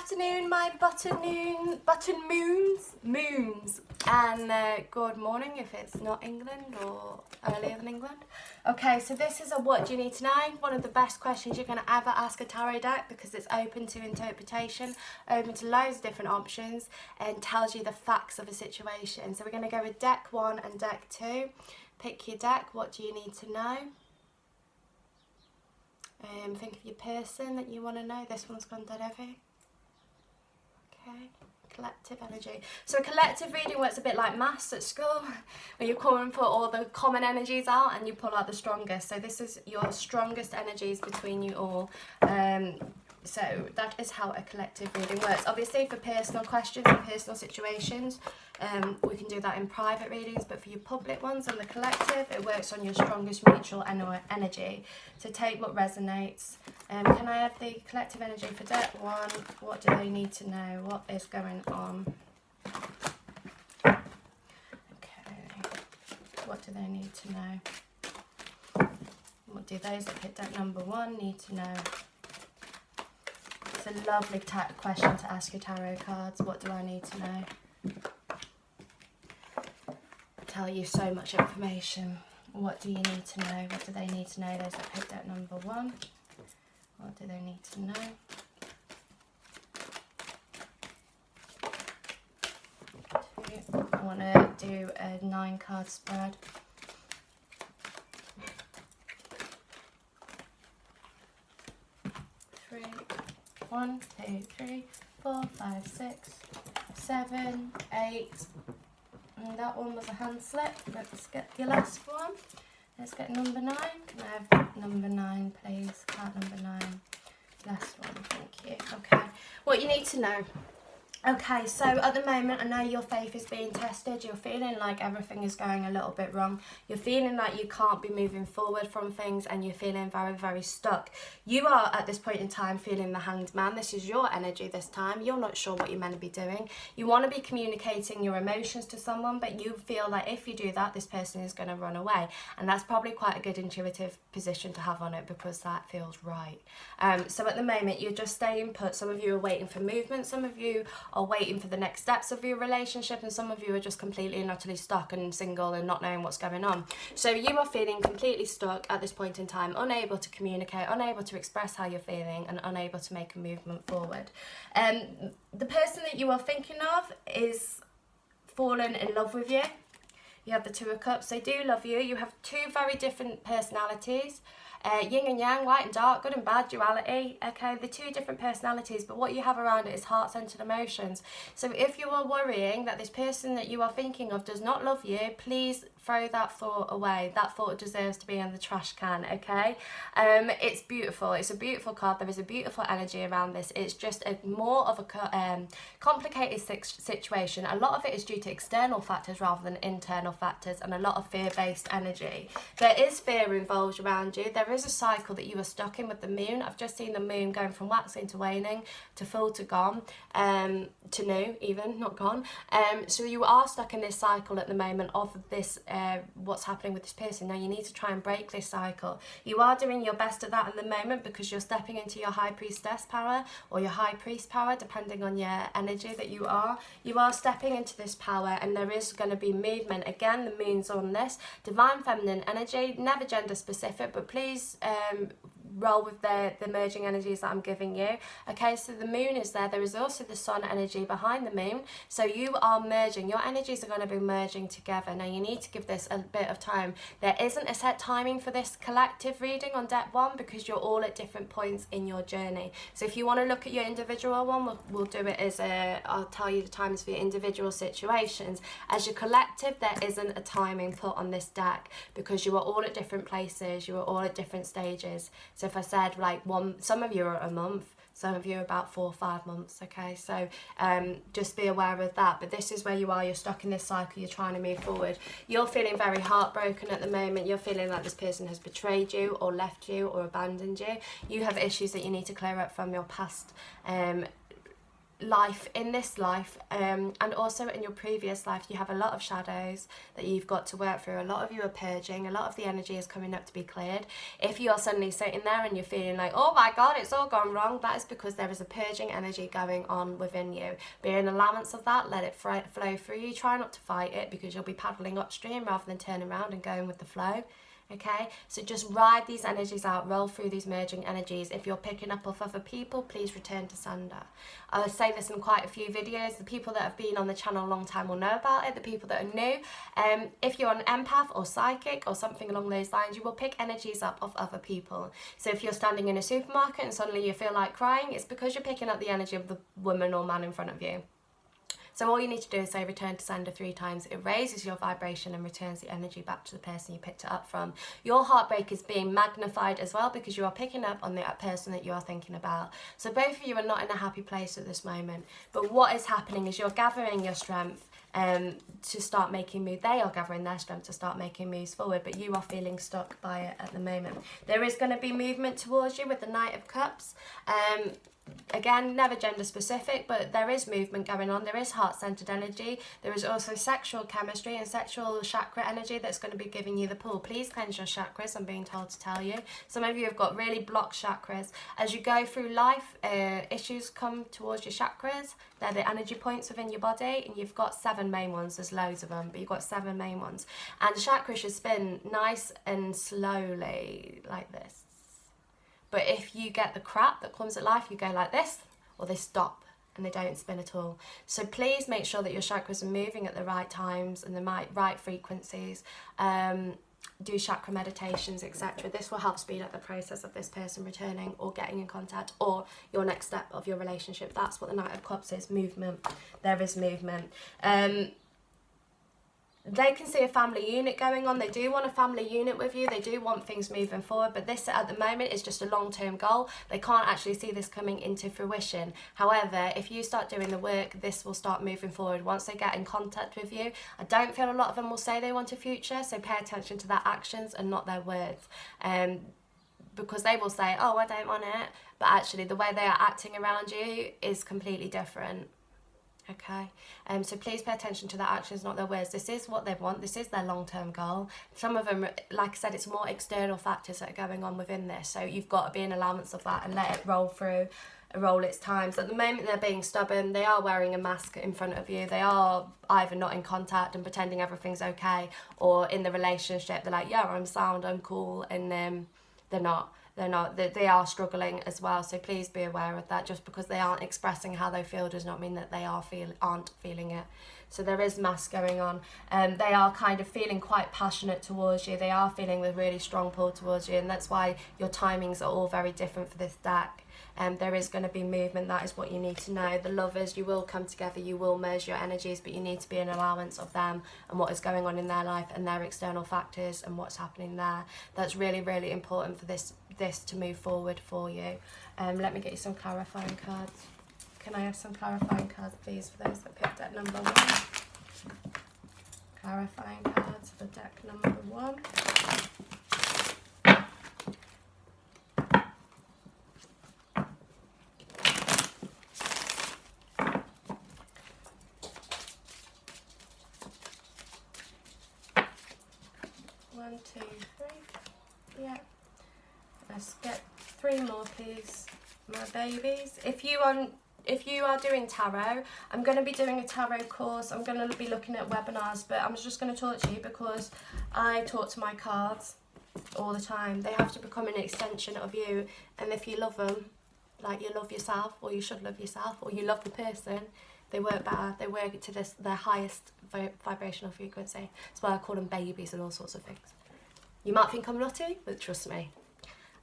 afternoon, my button moons, and good morning if it's not England or earlier than England. Okay, so this is a what do you need to know? One of the best questions you're going to ever ask a tarot deck because it's open to interpretation, open to loads of different options, and tells you the facts of a situation. So we're going to go with deck 1 and deck 2. Pick your deck. What do you need to know? Think of your person that you want to know. This one's gone dead heavy. Okay, collective energy. So a collective reading works a bit like maths at school, where you come and put all the common energies out and you pull out the strongest. So this is your strongest energies between you all. So that is how a collective reading works. Obviously for personal questions and personal situations, we can do that in private readings, but for your public ones and the collective, it works on your strongest mutual energy. So take what resonates. Can I have the collective energy for deck 1? What do they need to know? What is going on? Okay. What do they need to know? What do those that picked deck number 1 need to know? It's a lovely question to ask your tarot cards. What do I need to know? Tell you so much information. What do you need to know? What do they need to know? Those that picked out number 1. What do they need to know? I want to do a 9-card spread. 3, 1, 2, 3, 4, 5, 6, 7, 8. And that one was a hand slip. Let's get your last one. Let's get number 9. Can I have number 9, please? Card number 9. Last one, thank you. Okay, what you need to know. Okay, so at the moment, I know your faith is being tested. You're feeling like everything is going a little bit wrong. You're feeling like you can't be moving forward from things and you're feeling very, very stuck. You are, at this point in time, feeling the Hanged Man. This is your energy this time. You're not sure what you're meant to be doing. You want to be communicating your emotions to someone, but you feel like if you do that, this person is going to run away. And that's probably quite a good intuitive position to have on it because that feels right. So at the moment, you're just staying put. Some of you are waiting for movement. Some of you are waiting for the next steps of your relationship, and some of you are just completely and utterly stuck and single and not knowing what's going on. So you are feeling completely stuck at this point in time, unable to communicate, unable to express how you're feeling, and unable to make a movement forward. The person that you are thinking of is fallen in love with you. You have the 2 of Cups. They do love you. You have 2 very different personalities. Yin and yang, light and dark, good and bad, duality. Okay, the 2 different personalities, but what you have around it is heart-centered emotions. So if you are worrying that this person that you are thinking of does not love you, please throw that thought away. That thought deserves to be in the trash can, okay? It's beautiful. It's a beautiful card. There is a beautiful energy around this. It's just more of a complicated situation. A lot of it is due to external factors rather than internal factors, and a lot of fear-based energy. There is fear involved around you. There is a cycle that you are stuck in with the moon. I've just seen the moon going from waxing to waning, to full to gone, to new even, not gone. So you are stuck in this cycle at the moment of this what's happening with this person. Now you need to try and break this cycle. You are doing your best at that at the moment because you're stepping into your high priestess power or your high priest power, depending on your energy that you are. You are stepping into this power, and there is going to be movement. Again, the moon's on this divine feminine energy, never gender specific, but please roll with the merging energies that I'm giving you. Okay, so the moon is there. There is also the sun energy behind the moon. So you are merging. Your energies are going to be merging together. Now you need to give this a bit of time. There isn't a set timing for this collective reading on deck 1 because you're all at different points in your journey. So if you want to look at your individual one, we'll do it as I'll tell you the times for your individual situations. As your collective, there isn't a timing put on this deck because you are all at different places. You are all at different stages. So if I said like some of you are a month, some of you are about 4 or 5 months, okay? So just be aware of that. But this is where you are. You're stuck in this cycle. You're trying to move forward. You're feeling very heartbroken at the moment. You're feeling like this person has betrayed you or left you or abandoned you. You have issues that you need to clear up from your past life, in this life, and also in your previous life, you have a lot of shadows that you've got to work through. A lot of you are purging, a lot of the energy is coming up to be cleared. If you are suddenly sitting there and you're feeling like, oh my god, it's all gone wrong, that is because there is a purging energy going on within you. Be an allowance of that, let it flow through you. Try not to fight it, because you'll be paddling upstream rather than turning around and going with the flow. Okay, so just ride these energies out, roll through these merging energies. If you're picking up off other people, please return to sender. I say this in quite a few videos. The people that have been on the channel a long time will know about it. The people that are new, if you're an empath or psychic or something along those lines, you will pick energies up of other people. So if you're standing in a supermarket and suddenly you feel like crying, it's because you're picking up the energy of the woman or man in front of you. So all you need to do is say return to sender 3 times. It raises your vibration and returns the energy back to the person you picked it up from. Your heartbreak is being magnified as well, because you are picking up on the person that you are thinking about. So both of you are not in a happy place at this moment. But what is happening is you're gathering your strength to start making moves. They are gathering their strength to start making moves forward, but you are feeling stuck by it at the moment. There is going to be movement towards you with the Knight of Cups. Again, never gender specific, but there is movement going on. There is heart-centered energy. There is also sexual chemistry and sexual chakra energy that's going to be giving you the pull. Please cleanse your chakras, I'm being told to tell you. Some of you have got really blocked chakras. As you go through life, issues come towards your chakras. They're the energy points within your body, and you've got 7 main ones. There's loads of them, but you've got 7 main ones. And chakras should spin nice and slowly, like this. But if you get the crap that comes at life, you go like this, or they stop and they don't spin at all. So please make sure that your chakras are moving at the right times and the right frequencies. Do chakra meditations, etc. This will help speed up the process of this person returning or getting in contact, or your next step of your relationship. That's what the Knight of Cups is, movement. There is movement. They can see a family unit going on. They do want a family unit with you. They do want things moving forward, but this at the moment is just a long-term goal. They can't actually see this coming into fruition. However, if you start doing the work, this will start moving forward. Once they get in contact with you, I don't feel a lot of them will say they want a future, so pay attention to their actions and not their words. Because they will say, oh, I don't want it, but actually the way they are acting around you is completely different. Okay, so please pay attention to their actions, not their words. This is what they want. This is their long-term goal. Some of them, like I said, it's more external factors that are going on within this. So you've got to be an allowance of that and let it roll through, roll its times. At the moment, they're being stubborn. They are wearing a mask in front of you. They are either not in contact and pretending everything's okay, or in the relationship, they're like, yeah, I'm sound, I'm cool, and they're not. They are struggling as well, so please be aware of that. Just because they aren't expressing how they feel does not mean that they aren't feeling it. So there is mass going on. They are kind of feeling quite passionate towards you. They are feeling the really strong pull towards you, and that's why your timings are all very different for this deck. There is going to be movement. That is what you need to know. The Lovers, you will come together, you will merge your energies, but you need to be an allowance of them and what is going on in their life and their external factors and what's happening there. That's really, really important for this to move forward for you. Let me get you some clarifying cards. Can I have some clarifying cards, please, for those that picked deck number 1? Clarifying cards for deck number 1. One, 2, 3. Yeah. Let's get 3 more, please, my babies. If you are doing tarot, I'm going to be doing a tarot course. I'm going to be looking at webinars, but I'm just going to talk to you because I talk to my cards all the time. They have to become an extension of you, and if you love them like you love yourself, or you should love yourself, or you love the person, they work better. They work to their highest vibrational frequency. That's why I call them babies and all sorts of things. You might think I'm nutty, but trust me,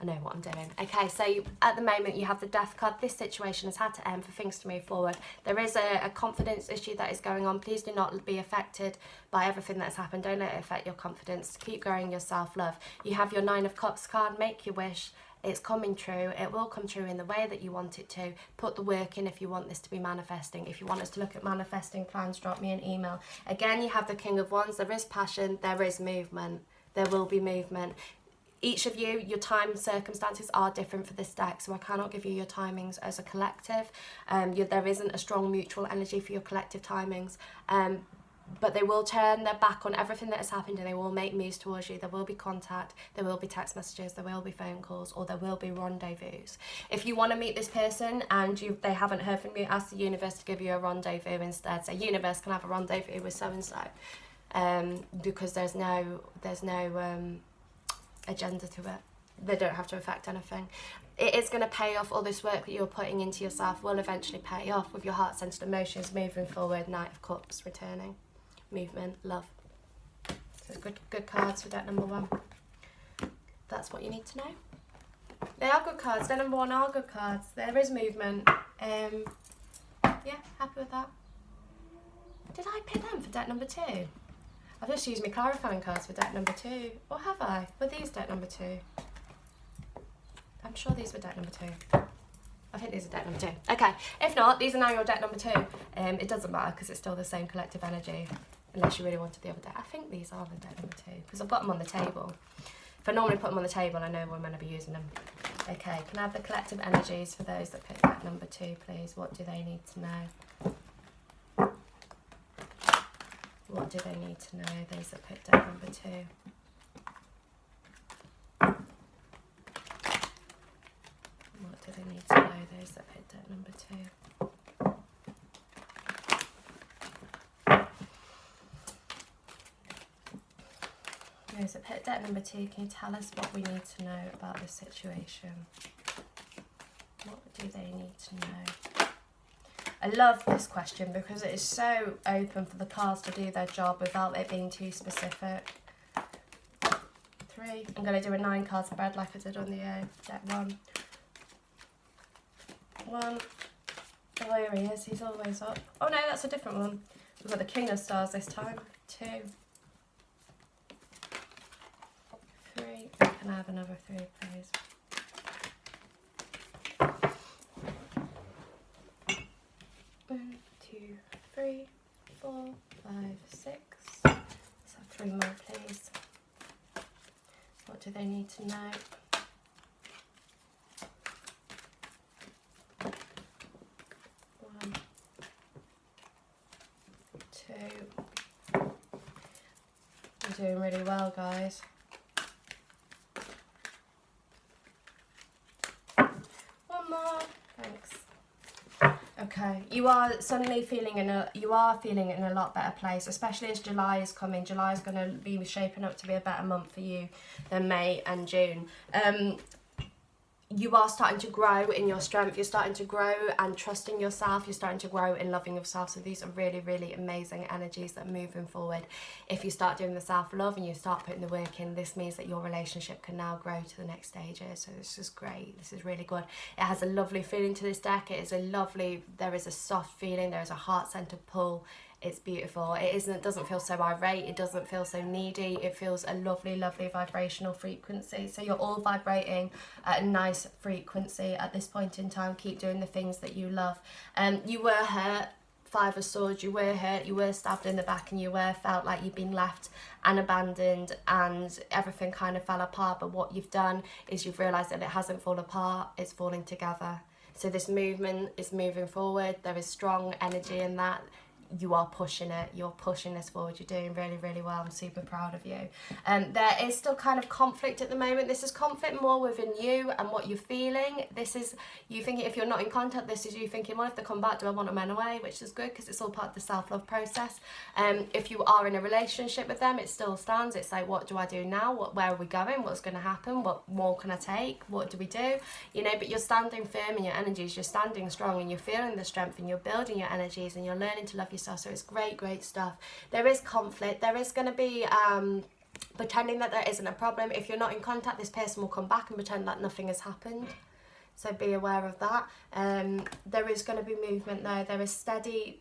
I know what I'm doing. Okay, so at the moment you have the Death card. This situation has had to end for things to move forward. There is a confidence issue that is going on. Please do not be affected by everything that's happened. Don't let it affect your confidence. Keep growing your self-love. You have your 9 of Cups card. Make your wish. It's coming true. It will come true in the way that you want it to. Put the work in if you want this to be manifesting. If you want us to look at manifesting plans, drop me an email. Again, you have the King of Wands. There is passion. There is movement. There will be movement. each of you, your time circumstances are different for this deck, so I cannot give you your timings as a collective. There isn't a strong mutual energy for your collective timings, but they will turn their back on everything that has happened and they will make moves towards you. There will be contact, there will be text messages, there will be phone calls, or there will be rendezvous. If you want to meet this person and they haven't heard from you, ask the universe to give you a rendezvous instead. Say, universe, can I have a rendezvous with so-and-so? Because there's no agenda to it. They don't have to affect anything. It is going to pay off. All this work that you're putting into yourself will eventually pay off with your heart-centered emotions moving forward. Knight of Cups returning, movement, love. So good cards for deck number 1. That's what you need to know. They are good cards. Deck number 1 are good cards. There is movement. Yeah, happy with that. Did I pick them for deck number 2? I've just used my clarifying cards for deck number 2. Or have I? Were these deck number 2? I'm sure these were deck number 2. I think these are deck number 2. Okay, if not, these are now your deck number 2. It doesn't matter because it's still the same collective energy, unless you really wanted the other deck. I think these are the deck number 2 because I've got them on the table. If I normally put them on the table, I know we're going to be using them. Okay, can I have the collective energies for those that picked deck number 2, please? What do they need to know? What do they need to know, those that picked deck number 2? What do they need to know, those that picked deck number 2? Those that picked deck number 2, can you tell us what we need to know about this situation? What do they need to know? I love this question because it is so open for the cards to do their job without it being too specific. 3. I'm going to do a 9 card spread like I did on the deck 1. 1. Oh, here he is. He's always up. Oh no, that's a different one. We've got the King of Stars this time. 2. 3. Can I have another 3, please? 1, 2, 3, 4, 5, 6. Let's have 3 more, please. What do they need to know? 1, 2. You're doing really well, guys. 1 more. Thanks. Okay, you are suddenly feeling in a lot better place, especially as July is coming. July is going to be shaping up to be a better month for you than May and June. You are starting to grow in your strength. You're starting to grow and trusting yourself. You're starting to grow in loving yourself. So these are really, really amazing energies that are moving forward. If you start doing the self-love and you start putting the work in, this means that your relationship can now grow to the next stages. So this is great. This is really good. It has a lovely feeling to this deck. There is a soft feeling. There is a heart-centered pull. It's beautiful. It doesn't feel so irate. It doesn't feel so needy. It feels a lovely, lovely vibrational frequency. So you're all vibrating at a nice frequency at this point in time. Keep doing the things that you love. You were hurt. 5 of Swords. You were hurt. You were stabbed in the back, and you felt like you've been left and abandoned, and everything kind of fell apart. But what you've done is you've realised that it hasn't fallen apart. It's falling together. So this movement is moving forward. There is strong energy in that. You are pushing it. You're pushing this forward. You're doing really, really well. I'm super proud of you. There is still kind of conflict at the moment. This is conflict more within you and what you're feeling. This is you thinking, if you're not in contact, this is you thinking, well, if they come back, do I want them anyway? Which is good because it's all part of the self-love process. If you are in a relationship with them, it still stands. It's like, what do I do now? Where are we going? What's going to happen? What more can I take? What do we do? You know, but you're standing firm in your energies. You're standing strong and you're feeling the strength and you're building your energies and you're learning to love yourself. So it's great stuff. There is conflict. There is going to be pretending that there isn't a problem. If you're not in contact, this person will come back and pretend that nothing has happened. So be aware of that. There is going to be movement though. There is steady.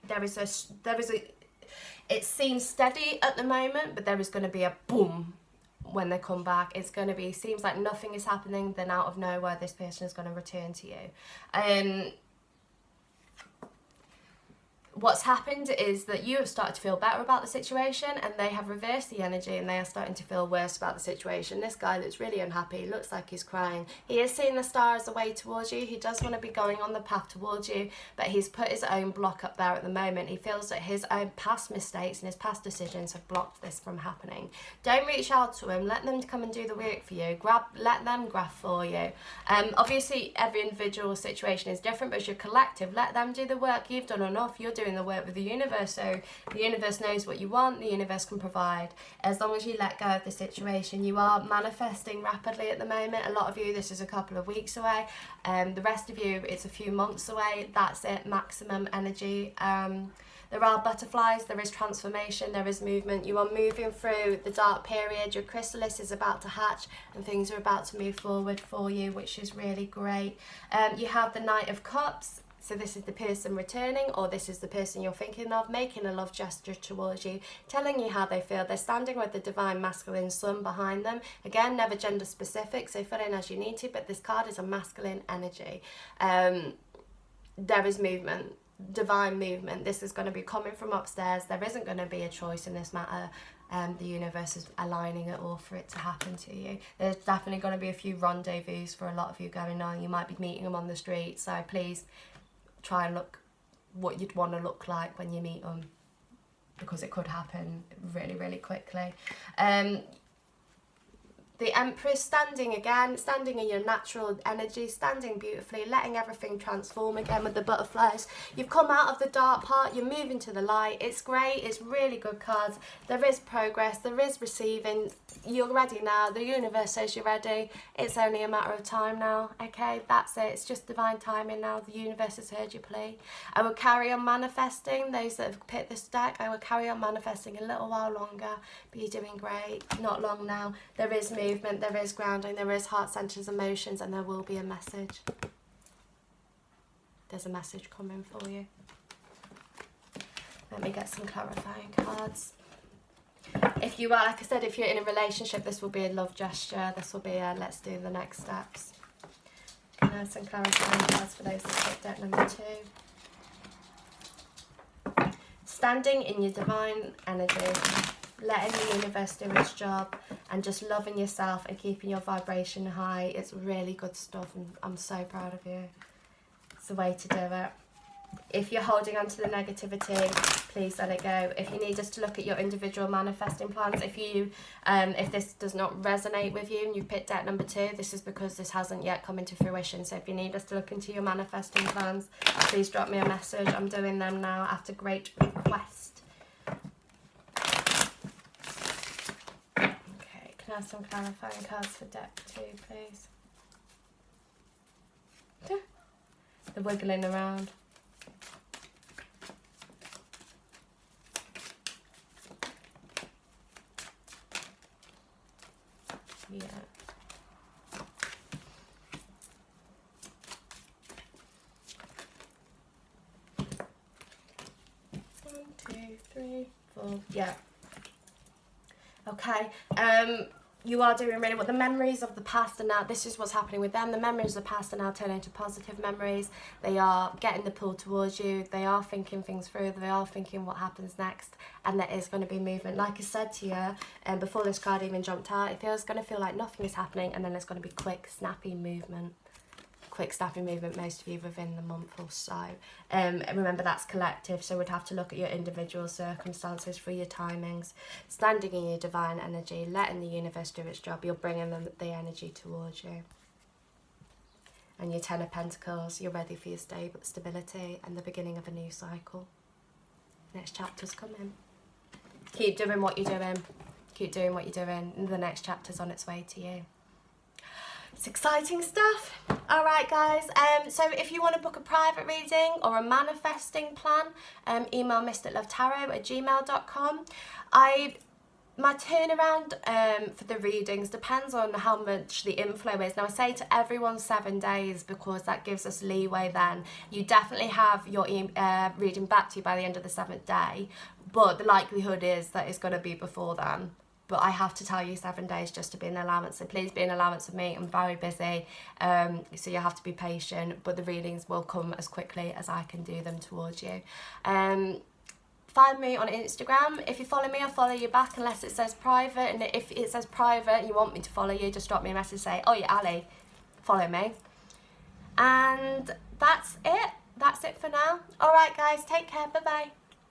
It seems steady at the moment, but there is going to be a boom when they come back. It's going to be, seems like nothing is happening, then out of nowhere this person is going to return to you. what's happened is that you have started to feel better about the situation, and they have reversed the energy and they are starting to feel worse about the situation. This guy looks really unhappy, looks like he's crying. He is seeing the star as a way towards you. He does want to be going on the path towards you, but he's put his own block up there at the moment. He feels that his own past mistakes and his past decisions have blocked this from happening. Don't reach out to him. Let them come and do the work for you. Let them graph for you. Obviously, every individual situation is different, but as your collective, let them do the work. You've done enough. You're doing the work with the universe, so the universe knows what you want. The universe can provide. As long as you let go of the situation, you are manifesting rapidly at the moment. A lot of you, this is a couple of weeks away. The rest of you, it's a few months away. That's it, maximum energy. There are butterflies, there is transformation, there is movement. You are moving through the dark period. Your chrysalis is about to hatch and things are about to move forward for you, which is really great. You have the Knight of Cups. So this is the person returning, or this is the person you're thinking of, making a love gesture towards you, telling you how they feel. They're standing with the divine masculine sun behind them. Again, never gender specific, so fill in as you need to, but this card is a masculine energy. There is movement, divine movement. This is going to be coming from upstairs. There isn't going to be a choice in this matter. The universe is aligning it all for it to happen to you. There's definitely going to be a few rendezvous for a lot of you going on. You might be meeting them on the street, so please try and look what you'd want to look like when you meet them, because it could happen really, really quickly. The Empress standing again, standing in your natural energy, standing beautifully, letting everything transform again with the butterflies. You've come out of the dark part, you're moving to the light. It's great, it's really good cards. There is progress, there is receiving. You're ready now, the universe says you're ready. It's only a matter of time now, okay? That's it, it's just divine timing now. The universe has heard your plea. I will carry on manifesting. Those that have picked this deck, I will carry on manifesting a little while longer, but you're doing great. Not long now. There is movement, there is grounding, there is heart centers, emotions, and there will be a message. There's a message coming for you. Let me get some clarifying cards. If you are, like I said, if you're in a relationship, this will be a love gesture. This will be a let's do the next steps. Can I have some clarifying cards for those that picked deck number 2? Standing in your divine energy, letting the universe do its job, and just loving yourself and keeping your vibration high. It's really good stuff, and I'm so proud of you. It's the way to do it. If you're holding on to the negativity, please let it go. If you need us to look at your individual manifesting plans, if this does not resonate with you and you picked deck number 2, this is because this hasn't yet come into fruition. So if you need us to look into your manifesting plans, please drop me a message. I'm doing them now after great request. Okay, can I have some clarifying cards for deck 2, please? The wiggling around. Yeah. 1, 2, 3, 4. Yeah. Okay. You are doing really well. The memories of the past are now, this is what's happening with them. The memories of the past are now turning into positive memories. They are getting the pull towards you. They are thinking things through. They are thinking what happens next. And there is going to be movement. Like I said to you, before this card even jumped out, it's going to feel like nothing is happening. And then there's going to be quick, snappy movement. Quick, snappy movement, most of you within the month or so. Remember, that's collective, so we'd have to look at your individual circumstances for your timings. Standing in your divine energy, letting the universe do its job, you're bringing them the energy towards you. And your 10 of Pentacles, you're ready for your stability and the beginning of a new cycle. Next chapter's coming. Keep doing what you're doing. Keep doing what you're doing. And the next chapter's on its way to you. It's exciting stuff. All right, guys. So if you want to book a private reading or a manifesting plan, email mysticlovetarot@gmail.com. My turnaround for the readings depends on how much the inflow is. Now, I say to everyone 7 days because that gives us leeway then. You definitely have your reading back to you by the end of the 7th day, but the likelihood is that it's going to be before then, but I have to tell you 7 days just to be in allowance, so please be in allowance with me. I'm very busy, so you have to be patient, but the readings will come as quickly as I can do them towards you. Find me on Instagram. If you follow me, I'll follow you back unless it says private, and if it says private and you want me to follow you, just drop me a message, say, oh yeah, Ali, follow me. And that's it for now. Alright guys, take care, bye bye.